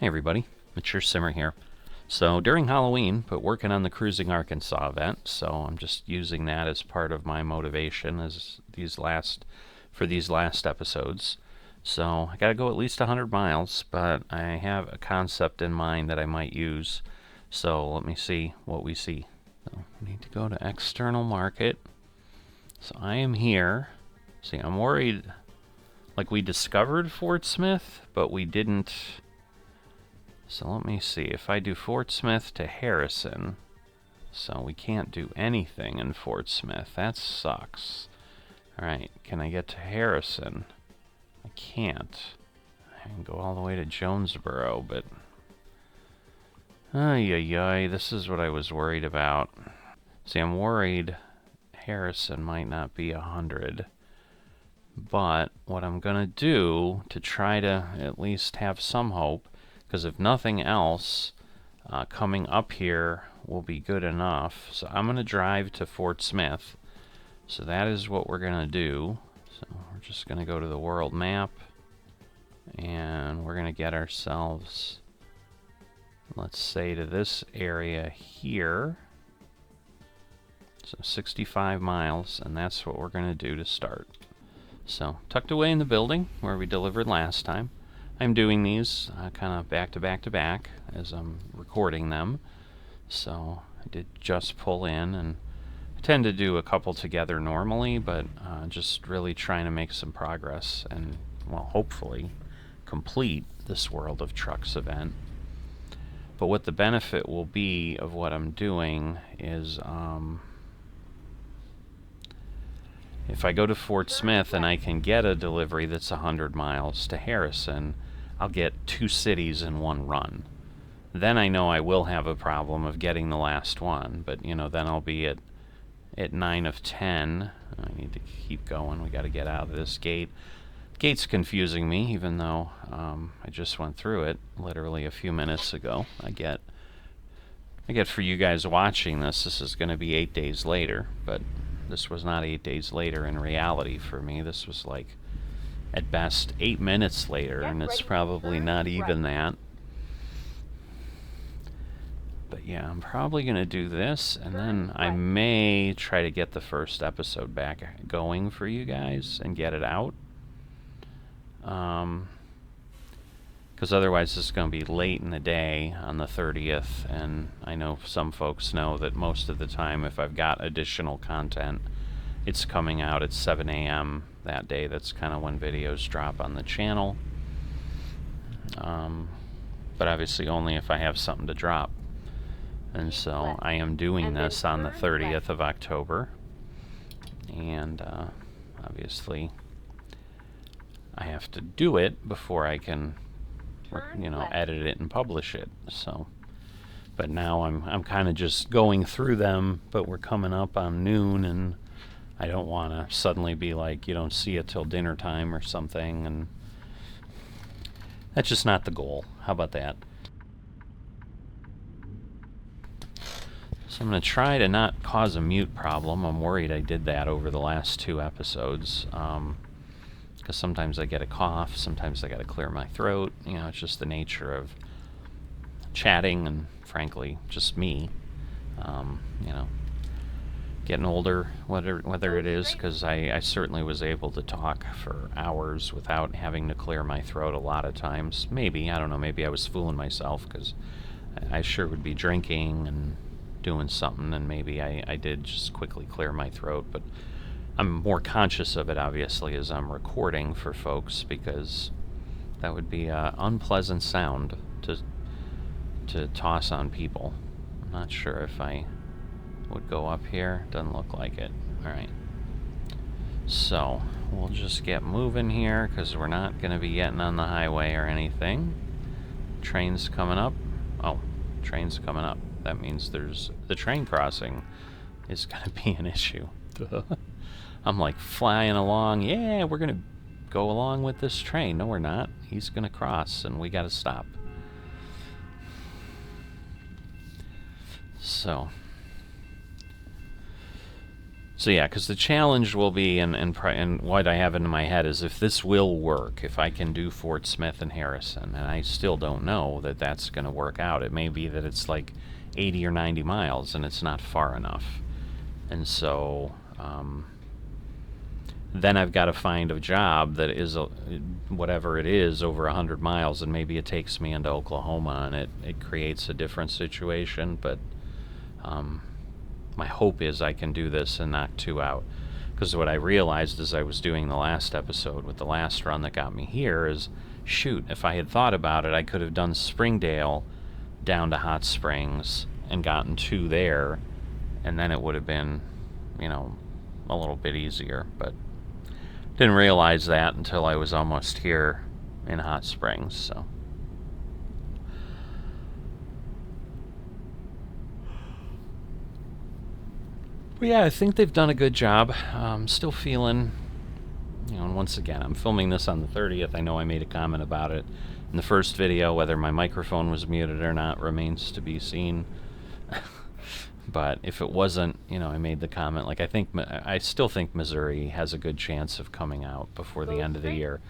Hey everybody, Mature Simmer here. So during Halloween, but working on the Cruising Arkansas event, so I'm just using that as part of my motivation as these last episodes. So I gotta go at least 100 miles, but I have a concept in mind that I might use. So let me see what we see. So I need to go to external market. So I am here. See, I'm worried, like we discovered Fort Smith, but we didn't. So let me see, if I do Fort Smith to Harrison, so we can't do anything in Fort Smith. That sucks. Alright, can I get to Harrison? I can't. I can go all the way to Jonesboro, but... Ay, this is what I was worried about. See, I'm worried Harrison might not be 100. But what I'm gonna do to try to at least have some hope, because if nothing else, coming up here will be good enough. So I'm going to drive to Fort Smith. So that is what we're going to do. So we're just going to go to the world map. And we're going to get ourselves, let's say, to this area here. So 65 miles, and that's what we're going to do to start. So tucked away in the building where we delivered last time. I'm doing these kind of back to back to back as I'm recording them. So I did just pull in, and I tend to do a couple together normally, but just really trying to make some progress and, well, hopefully complete this World of Trucks event. But what the benefit will be of what I'm doing is if I go to Fort Smith and I can get a delivery that's 100 miles to Harrison, I'll get 2 cities in one run. Then I know I will have a problem of getting the last one, but you know, then I'll be at 9 of 10. I need to keep going. We got to get out of this gate. Gate's confusing me, even though I just went through it literally a few minutes ago. I get for you guys watching this is going to be 8 days later, but this was not 8 days later in reality for me. This was like, at best, 8 minutes later, and it's probably not even that. But yeah, I'm probably going to do this, and then I may try to get the first episode back going for you guys and get it out. Because otherwise it's going to be late in the day on the 30th, and I know some folks know that most of the time if I've got additional content, it's coming out at 7 a.m. that day. That's kind of when videos drop on the channel. But obviously only if I have something to drop. And so I am doing this on the 30th of October. And obviously I have to do it before I can, you know, edit it and publish it. So, but now I'm kind of just going through them, but we're coming up on noon, and I don't want to suddenly be like, you don't see it till dinner time or something, and that's just not the goal. How about that? So I'm going to try to not cause a mute problem. I'm worried I did that over the last 2 episodes, because sometimes I get a cough, sometimes I got to clear my throat. You know, it's just the nature of chatting, and frankly, just me. You know, getting older, whether it is, because I certainly was able to talk for hours without having to clear my throat a lot of times. Maybe, I don't know, maybe I was fooling myself, because I sure would be drinking and doing something, and maybe I did just quickly clear my throat, but I'm more conscious of it, obviously, as I'm recording for folks, because that would be an unpleasant sound to toss on people. I'm not sure if I would go up here. Doesn't look like it. Alright. So, we'll just get moving here, because we're not going to be getting on the highway or anything. Train's coming up. Oh, train's coming up. That means there's the train crossing is going to be an issue. I'm like flying along. Yeah, we're going to go along with this train. No, we're not. He's going to cross, and we got to stop. So, So yeah, because the challenge will be, and what I have in my head is if this will work, if I can do Fort Smith and Harrison, and I still don't know that that's going to work out. It may be that it's like 80 or 90 miles and it's not far enough. And so then I've got to find a job that is, whatever it is, over 100 miles, and maybe it takes me into Oklahoma, and it creates a different situation, but my hope is I can do this and knock 2 out. Because what I realized as I was doing the last episode with the last run that got me here is, shoot, if I had thought about it, I could have done Springdale down to Hot Springs and gotten 2 there, and then it would have been, a little bit easier. But didn't realize that until I was almost here in Hot Springs, so. But yeah, I think they've done a good job. Still feeling, and once again, I'm filming this on the 30th. I know I made a comment about it in the first video. Whether my microphone was muted or not remains to be seen. But if it wasn't, I made the comment. Like, I still think Missouri has a good chance of coming out before the end of the year.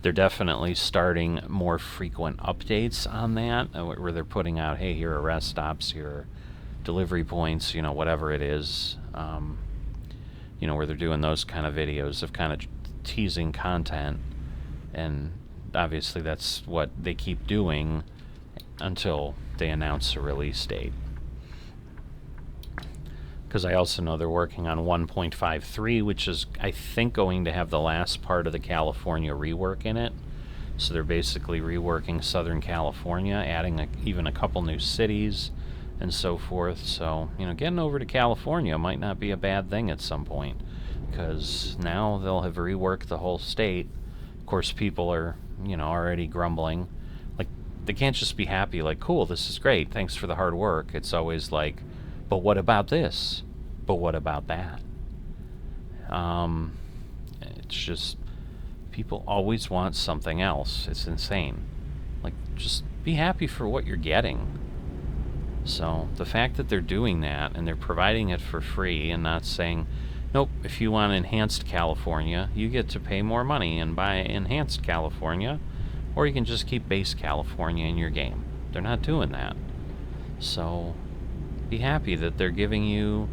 They're definitely starting more frequent updates on that, where they're putting out, hey, here are rest stops, here are delivery points, whatever it is, where they're doing those kind of videos of kind of teasing content, and obviously that's what they keep doing until they announce a release date. Because I also know they're working on 1.53, which is, I think, going to have the last part of the California rework in it. So they're basically reworking Southern California, adding even a couple new cities and so forth. So, getting over to California might not be a bad thing at some point, because now they'll have reworked the whole state. Of course, people are, already grumbling. Like, they can't just be happy, like, cool, this is great, thanks for the hard work. It's always like, but what about this? But what about that? It's just, people always want something else. It's insane. Like, just be happy for what you're getting. So the fact that they're doing that and they're providing it for free and not saying, nope, if you want Enhanced California, you get to pay more money and buy Enhanced California, or you can just keep Base California in your game. They're not doing that. So be happy that they're giving you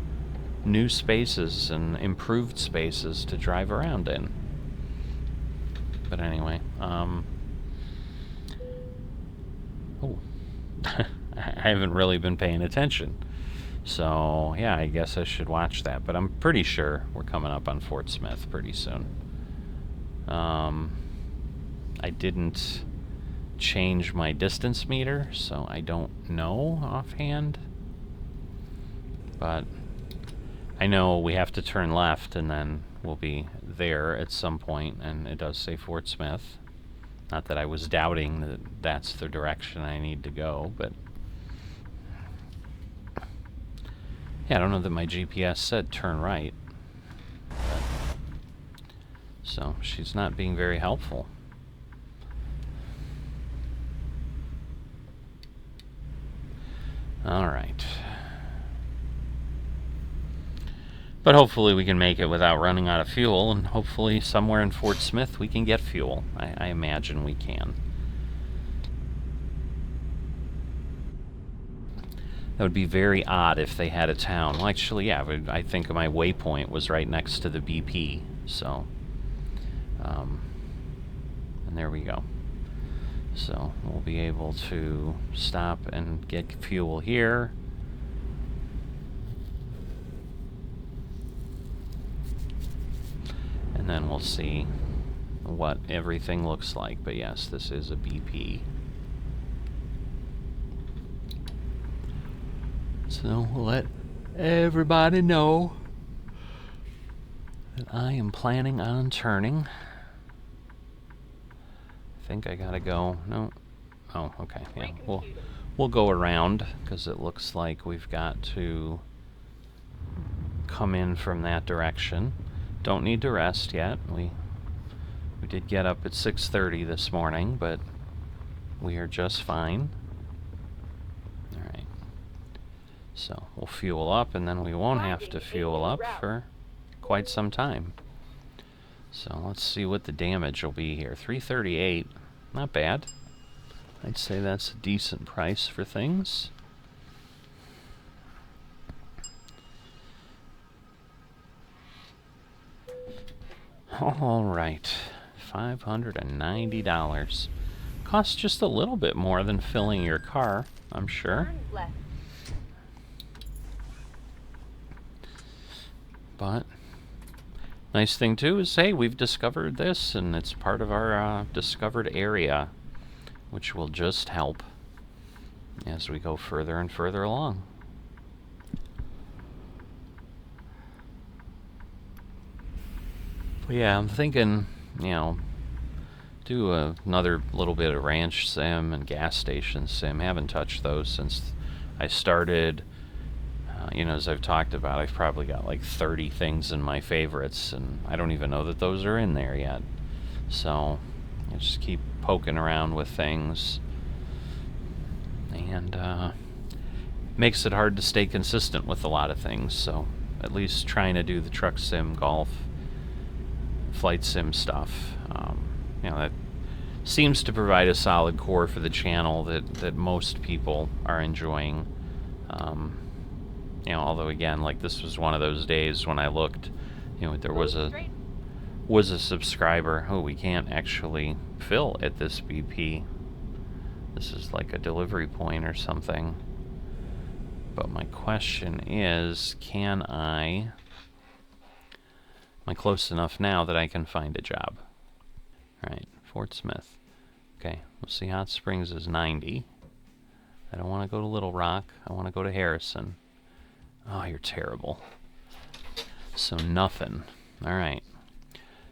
new spaces and improved spaces to drive around in. But anyway, I haven't really been paying attention. So, yeah, I guess I should watch that. But I'm pretty sure we're coming up on Fort Smith pretty soon. I didn't change my distance meter, so I don't know offhand. But I know we have to turn left, and then we'll be there at some point, and it does say Fort Smith. Not that I was doubting that that's the direction I need to go, but yeah, I don't know that my GPS said turn right. But, so she's not being very helpful. All right. But hopefully we can make it without running out of fuel, and hopefully somewhere in Fort Smith we can get fuel. I imagine we can. That would be very odd if they had a town. Well, actually, yeah, I think my waypoint was right next to the BP, so... and there we go. So we'll be able to stop and get fuel here. And then we'll see what everything looks like. But yes, this is a BP. So we'll let everybody know that I am planning on turning. I think I gotta go. No. Oh, okay. Yeah, we'll go around, because it looks like we've got to come in from that direction. Don't need to rest yet. We did get up at 6:30 this morning, but we are just fine. Alright. So we'll fuel up, and then we won't have to fuel up for quite some time. So let's see what the damage will be here. 338, not bad. I'd say that's a decent price for things. All right, $590. Costs just a little bit more than filling your car, I'm sure. But nice thing too is, hey, we've discovered this, and it's part of our discovered area, which will just help as we go further and further along. But yeah, I'm thinking, you know, do another little bit of ranch sim and gas station sim. Haven't touched those since I started. You know, as I've talked about, I've probably got like 30 things in my favorites, and I don't even know that those are in there yet. So I just keep poking around with things, and makes it hard to stay consistent with a lot of things. So at least trying to do the truck sim, golf, flight sim stuff, you know, that seems to provide a solid core for the channel that most people are enjoying. You know, although again, like this was one of those days when I looked, you know, there was a subscriber. Oh, we can't actually fill at this BP. This is like a delivery point or something. But my question is, am I close enough now that I can find a job? All right, Fort Smith. Okay, we'll see. Hot Springs is 90. I don't want to go to Little Rock. I want to go to Harrison. Oh, you're terrible. So nothing. All right.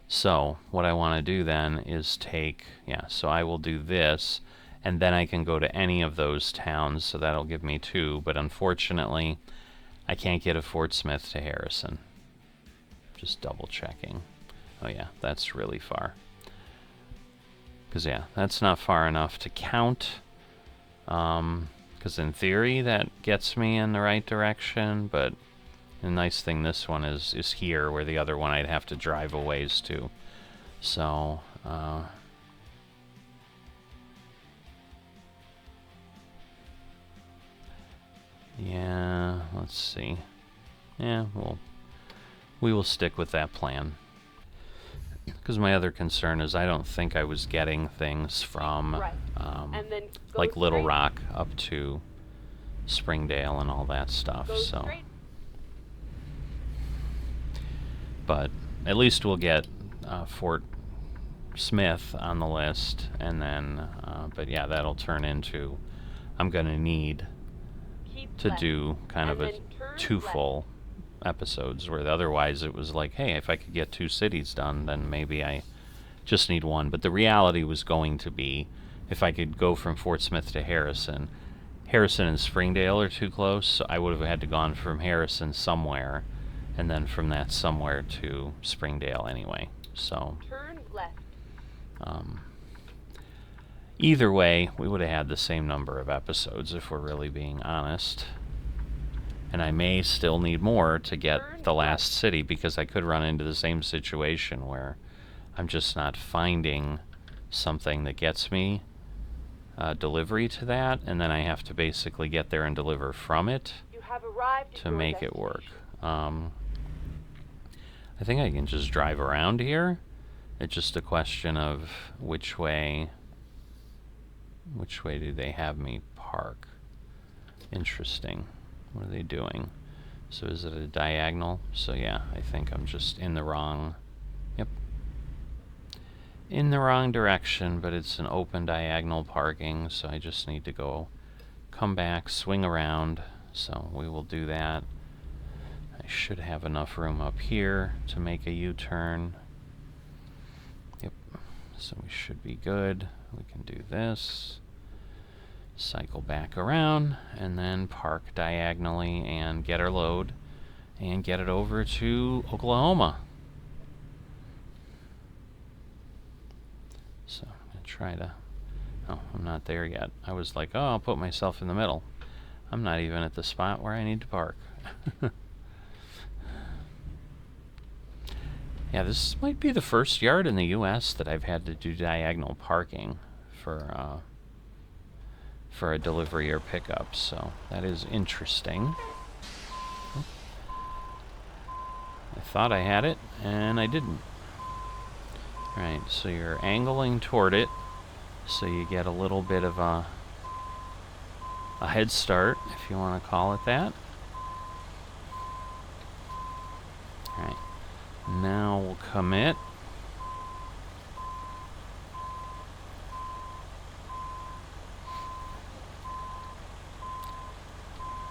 So what I want to do then is take, so I will do this, and then I can go to any of those towns, so that'll give me 2, but unfortunately, I can't get a Fort Smith to Harrison. Just double checking. Oh yeah, that's really far. Because yeah, that's not far enough to count. Because in theory, that gets me in the right direction, but the nice thing this one is here, where the other one I'd have to drive a ways to. So, yeah, let's see. Yeah, we will stick with that plan. Because my other concern is I don't think I was getting things from like Little Rock up to Springdale and all that stuff. So, but at least we'll get Fort Smith on the list, and then but yeah, that'll turn into, I'm gonna need to do kind of a 2 full episodes, where otherwise it was like, hey, if I could get 2 cities done, then maybe I just need 1. But the reality was going to be, if I could go from Fort Smith to Harrison and Springdale are too close, so I would have had to gone from Harrison somewhere, and then from that somewhere to Springdale anyway. So turn left. Either way, we would have had the same number of episodes if we're really being honest. And I may still need more to get the last city, because I could run into the same situation where I'm just not finding something that gets me delivery to that, and then I have to basically get there and deliver from it to make it work. I think I can just drive around here. It's just a question of which way do they have me park. Interesting. What are they doing? So is it a diagonal? So yeah, I think I'm just in the wrong, in the wrong direction, but it's an open diagonal parking, so I just need to come back, swing around, so we will do that. I should have enough room up here to make a U-turn. Yep, so we should be good. We can do this. Cycle back around, and then park diagonally and get our load and get it over to Oklahoma. So I'm going to try to... Oh, I'm not there yet. I was like, oh, I'll put myself in the middle. I'm not even at the spot where I need to park. Yeah, this might be the first yard in the U.S. that I've had to do diagonal parking for a delivery or pickup, so that is interesting. I thought I had it, and I didn't. Alright, so you're angling toward it, so you get a little bit of a head start, if you want to call it that. Alright, now we'll commit.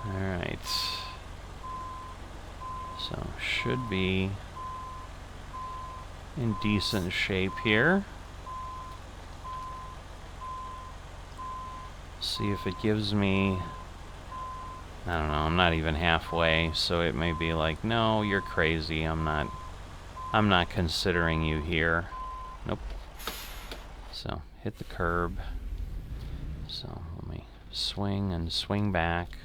Alright. So, should be in decent shape here. See if it gives me... I don't know, I'm not even halfway, so it may be like, no, you're crazy, I'm not considering you here. Nope. So, hit the curb. So, let me swing and swing back.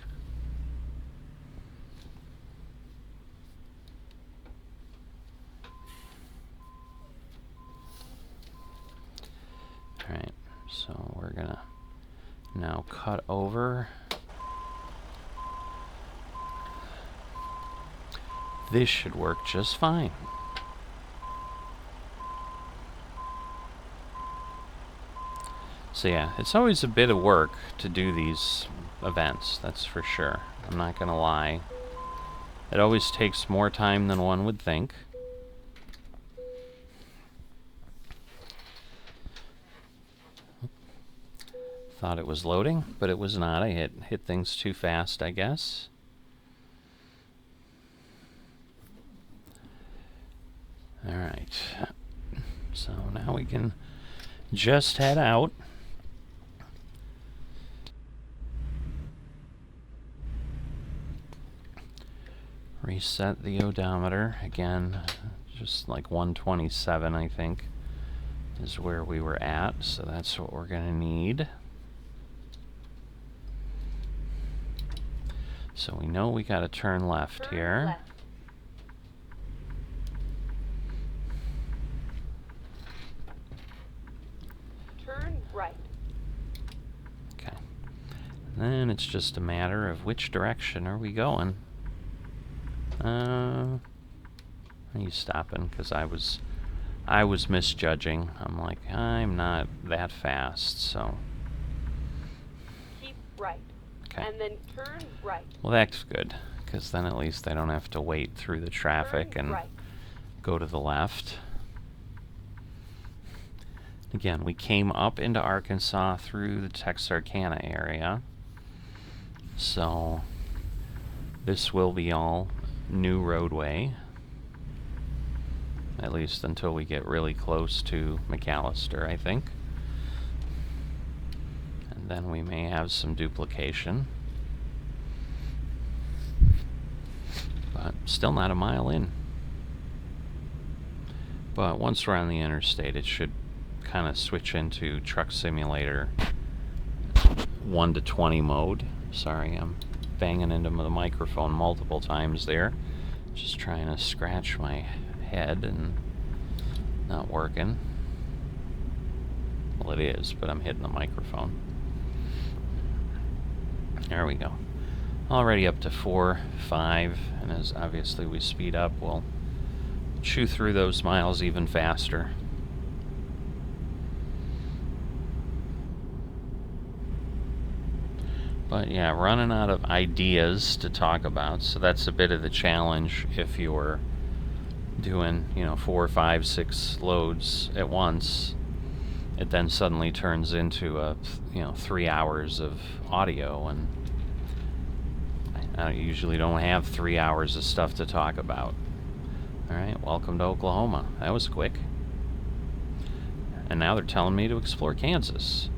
Alright, so we're gonna now cut over. This should work just fine. So yeah, it's always a bit of work to do these events, that's for sure. I'm not gonna lie. It always takes more time than one would think. Thought it was loading, but it was not. I hit things too fast, I guess. Alright. So now we can just head out. Reset the odometer. Again, just like 127, I think, is where we were at. So that's what we're going to need. So we know we got to turn left here. Turn right. Okay. Then it's just a matter of which direction are we going. Are you stopping? Because I was misjudging. I'm like, I'm not that fast, so. Keep right. Okay. And then turn right. Well, that's good, because then at least I don't have to wait through the traffic Turn and right. go to the left. Again, we came up into Arkansas through the Texarkana area, so this will be all new roadway, at least until we get really close to McAllister, I think. And then we may have some duplication. But still not a mile in. But once we're on the interstate, it should kind of switch into Truck Simulator 1 to 20 mode. Sorry, I'm banging into the microphone multiple times there. Just trying to scratch my head and not working. Well, it is, but I'm hitting the microphone. There we go. Already up to 4, 5, and as obviously we speed up, we'll chew through those miles even faster. But yeah, running out of ideas to talk about, so that's a bit of the challenge if you're doing, 4, 5, 6 loads at once. It then suddenly turns into 3 hours of audio, and I usually don't have 3 hours of stuff to talk about. Alright, welcome to Oklahoma. That was quick. And now they're telling me to explore Kansas.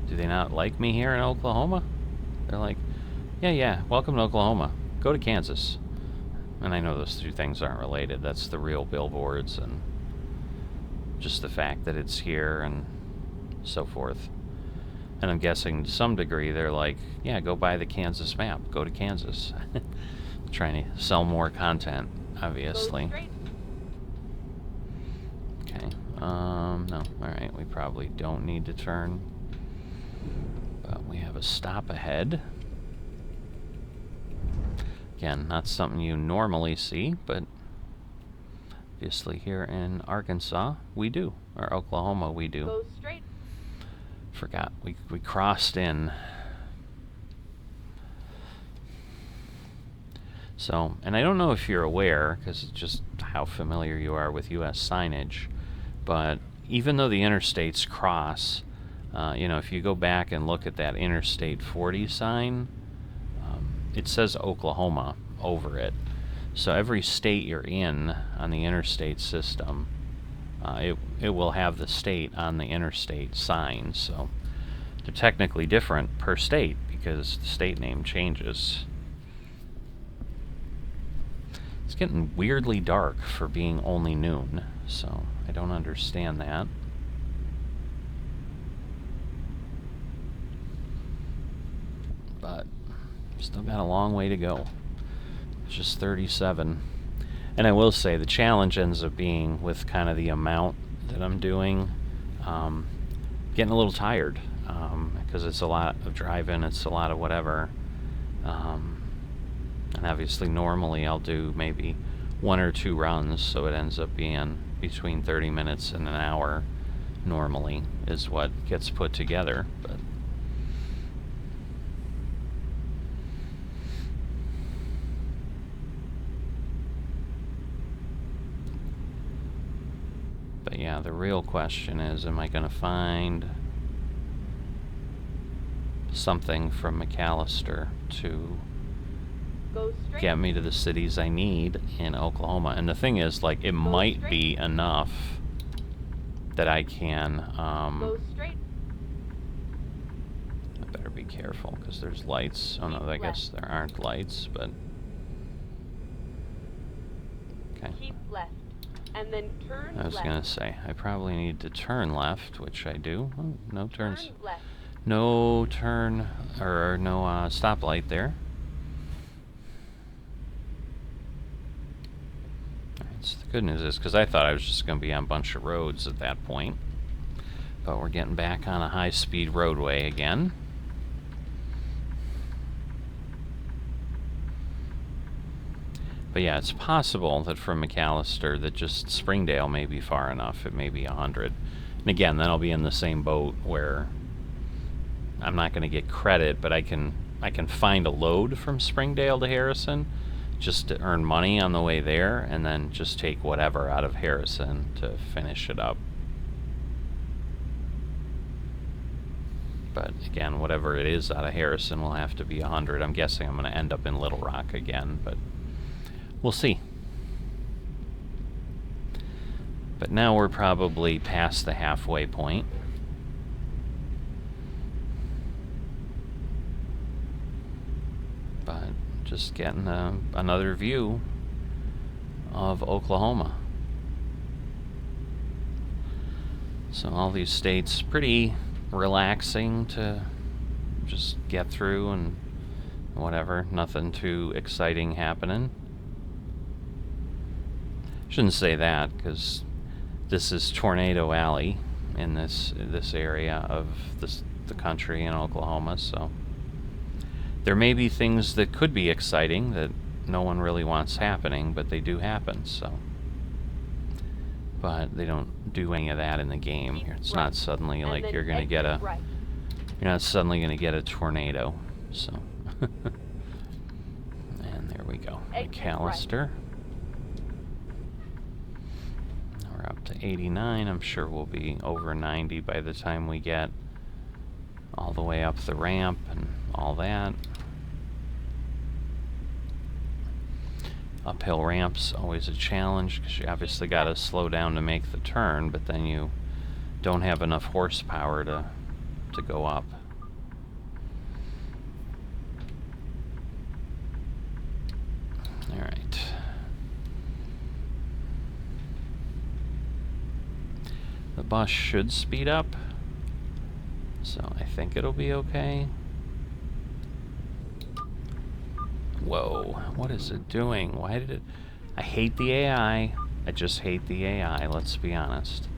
Do they not like me here in Oklahoma? They're like, yeah, welcome to Oklahoma. Go to Kansas. And I know those two things aren't related. That's the real billboards and just the fact that it's here and so forth. And I'm guessing to some degree they're like, yeah, go buy the Kansas map. Go to Kansas. Trying to sell more content, obviously. Okay. No. Alright, we probably don't need to turn. But we have a stop ahead. Again, not something you normally see, but obviously here in Arkansas, we do. Or Oklahoma, we do. Go straight. Forgot. We crossed in. So, and I don't know if you're aware, because it's just how familiar you are with U.S. signage, but even though the interstates cross, you know, if you go back and look at that Interstate 40 sign, it says Oklahoma over it. So every state you're in on the interstate system, it will have the state on the interstate sign. So they're technically different per state because the state name changes. It's getting weirdly dark for being only noon, so I don't understand that. But still got a long way to go. It's just 37. And I will say the challenge ends up being with kind of the amount that I'm doing, getting a little tired, because it's a lot of driving, it's a lot of whatever. And obviously normally I'll do maybe 1 or 2 runs, so it ends up being between 30 minutes and an hour normally is what gets put together. But yeah, the real question is, am I going to find something from McAllister to Go straight. get me to the cities I need in Oklahoma? And the thing is, like, it might be enough that I can, Go straight. I better be careful, because there's lights. Oh no, I guess there aren't lights, but... Okay. Keep left. And then turn I was left. going to say, I probably need to turn left, which I do. Oh, no turns. Turn left. No turn, or no stoplight there. Alright, so the good news is, because I thought I was just going to be on a bunch of roads at that point. But we're getting back on a high-speed roadway again. But yeah, it's possible that from McAllister that just Springdale may be far enough. It may be 100. And again, then I'll be in the same boat where I'm not going to get credit, but I can find a load from Springdale to Harrison just to earn money on the way there, and then just take whatever out of Harrison to finish it up. But again, whatever it is out of Harrison will have to be 100. I'm guessing I'm going to end up in Little Rock again, but we'll see. But now we're probably past the halfway point. But just getting another view of Oklahoma. So all these states, pretty relaxing to just get through and whatever. Nothing too exciting happening. Shouldn't say that, because this is Tornado Alley in this area of the country in Oklahoma, so there may be things that could be exciting that no one really wants happening, but they do happen, so. But they don't do any of that in the game here. It's not suddenly like you're gonna get a you're not suddenly gonna get a tornado, so. And there we go. McAllister. We're up to 89. I'm sure we'll be over 90 by the time we get all the way up the ramp and all that. Uphill ramps, always a challenge, because you obviously got to slow down to make the turn, but then you don't have enough horsepower to go up. Alright. The bus should speed up, so I think it'll be okay. Whoa, what is it doing? Why did it... I hate the AI. I just hate the AI, let's be honest.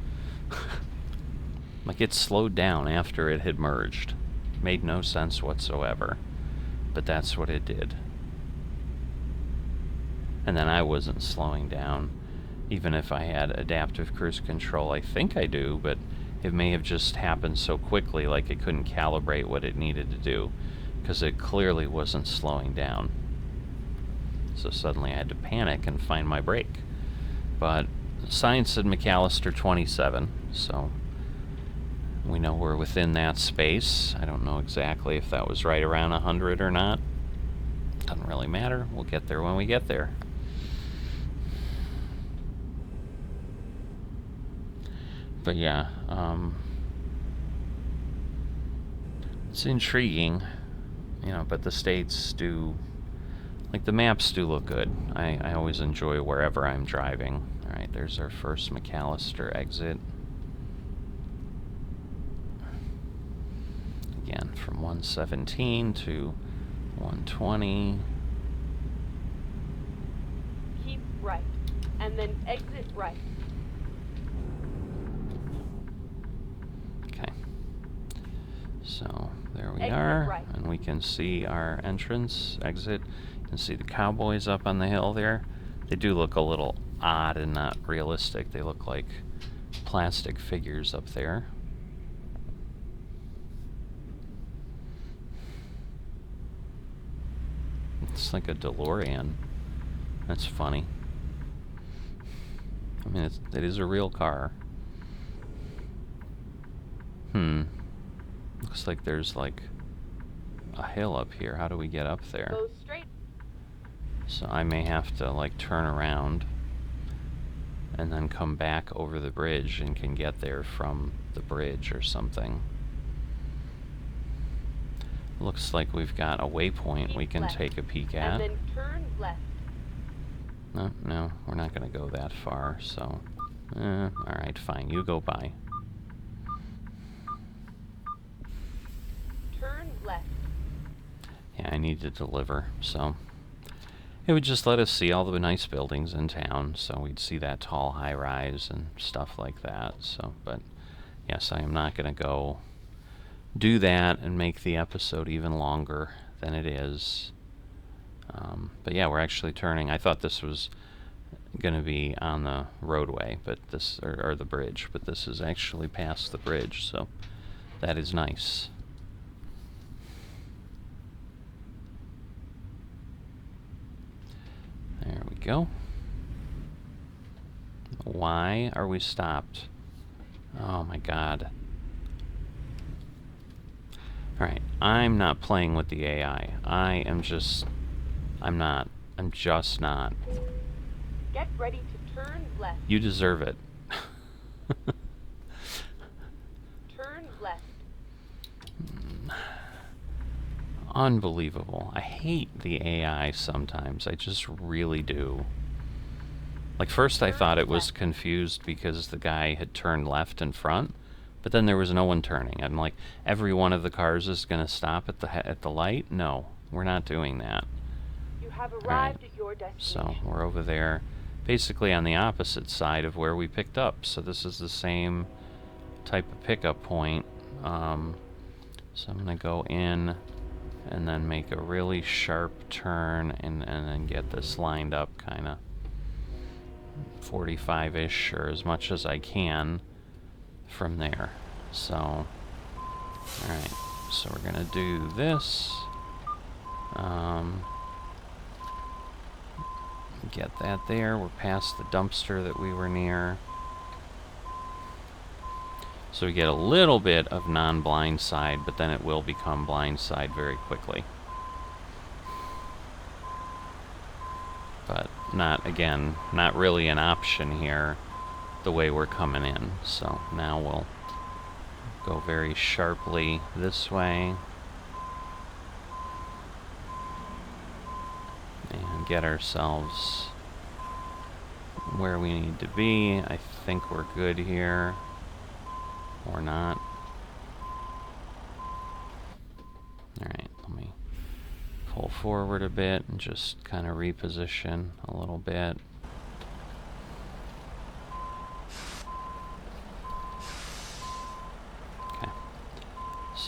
Like, it slowed down after it had merged. Made no sense whatsoever. But that's what it did. And then I wasn't slowing down. Even if I had adaptive cruise control, I think I do, but it may have just happened so quickly, like it couldn't calibrate what it needed to do, because it clearly wasn't slowing down. So suddenly I had to panic and find my brake. But science said McAllister 27, so we know we're within that space. I don't know exactly if that was right around 100 or not. Doesn't really matter. We'll get there when we get there. But yeah, it's intriguing, you know, but the states do, like, the maps do look good. I always enjoy wherever I'm driving. Alright, there's our first McAllister exit. Again, from 117 to 120. Keep right, and then exit right. Okay. So there we Exit are, right. and we can see our entrance, exit. You can see the cowboys up on the hill there. They do look a little odd and not realistic. They look like plastic figures up there. It's like a DeLorean. That's funny. I mean, it is a real car. Looks like there's like a hill up here. How do we get up there? Go straight. So I may have to like turn around and then come back over the bridge and can get there from the bridge or something. Looks like we've got a waypoint we can take a peek at. And then turn left. No, we're not going to go that far, so... alright, fine, you go by. Turn left. Yeah, I need to deliver, so... It would just let us see all the nice buildings in town, so we'd see that tall high-rise and stuff like that, so... But, yes, I am not going to go do that and make the episode even longer than it is. But yeah, we're actually turning. I thought this was going to be on the roadway, but this, or the bridge, but this is actually past the bridge, so that is nice. There we go. Why are we stopped? Oh my god. Alright, I'm not playing with the AI. I'm just not. Get ready to turn left. You deserve it. Turn left. Unbelievable. I hate the AI sometimes. I just really do. Like, first I thought it was confused because the guy had turned left in front, but then there was no one turning. I'm like, every one of the cars is going to stop at the light? No, we're not doing that. You have arrived at your destination. So we're over there, basically on the opposite side of where we picked up. So this is the same type of pickup point. So I'm going to go in and then make a really sharp turn and then get this lined up kind of 45-ish or as much as I can from there. So, alright, so we're going to do this. Get that there. We're past the dumpster that we were near. So we get a little bit of non-blind side, but then it will become blind side very quickly. But not really an option here the way we're coming in. So now we'll go very sharply this way and get ourselves where we need to be. I think we're good here. Or not. Alright, let me pull forward a bit and just kind of reposition a little bit.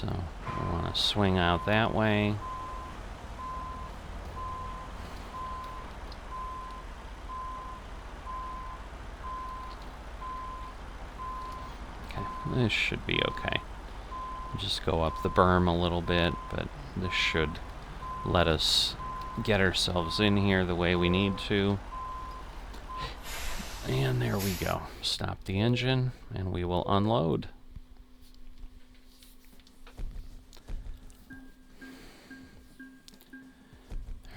So we want to swing out that way. Okay, this should be okay. Just go up the berm a little bit, but this should let us get ourselves in here the way we need to. And there we go. Stop the engine, and we will unload.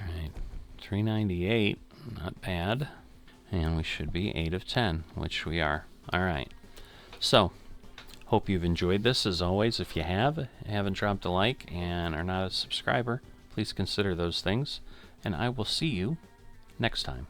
Alright, 398, not bad. And we should be 8 of 10, which we are. Alright, so, hope you've enjoyed this. As always, if you haven't dropped a like and are not a subscriber, please consider those things. And I will see you next time.